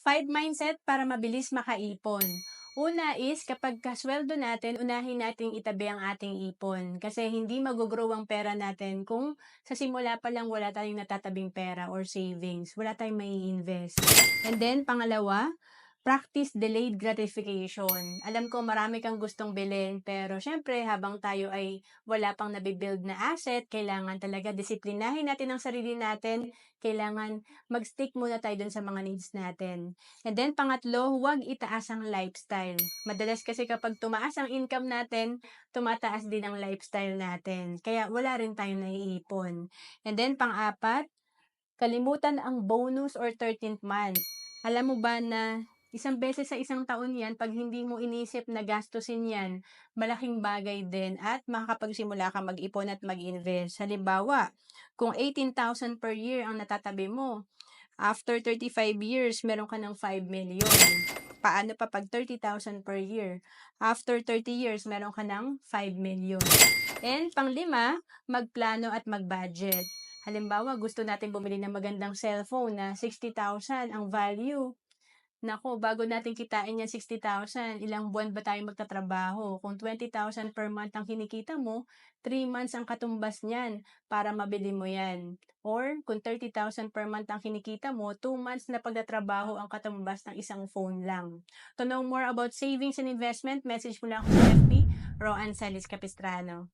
Five mindset para mabilis makaipon. Una is kapag kasweldo natin, unahin nating itabi ang ating ipon. Kasi hindi mag-grow ang pera natin kung sa simula pa lang wala tayong natatabing pera or savings. Wala tayong mai invest. And then, pangalawa, practice delayed gratification. Alam ko marami kang gustong bilhin, pero syempre habang tayo ay wala pang nabibuild na asset, kailangan talaga disiplinahin natin ang sarili natin. Kailangan mag-stick muna tayo dun sa mga needs natin. And then pangatlo, huwag itaas ang lifestyle. Madalas kasi kapag tumaas ang income natin, tumataas din ang lifestyle natin. Kaya wala rin tayong naiipon. And then pang-apat, kalimutan ang bonus or 13th month. Alam mo ba na isang beses sa isang taon yan, pag hindi mo inisip na gastusin yan, malaking bagay din at makakapagsimula ka mag-ipon at mag-invest. Halimbawa, kung 18,000 per year ang natatabi mo, after 35 years, meron ka ng 5 million. Paano pa pag 30,000 per year? After 30 years, meron ka ng 5 million. And panglima, magplano at mag-budget. Halimbawa, gusto natin bumili ng magandang cellphone na 60,000 ang value. Nako, bago natin kitain yan 60,000, ilang buwan ba tayo magtatrabaho? Kung 20,000 per month ang kinikita mo, 3 months ang katumbas niyan para mabili mo yan. Or kung 30,000 per month ang kinikita mo, 2 months na pagtatrabaho ang katumbas ng isang phone lang. To know more about savings and investment, message mo lang ako sa FB, Roan Salis Capistrano.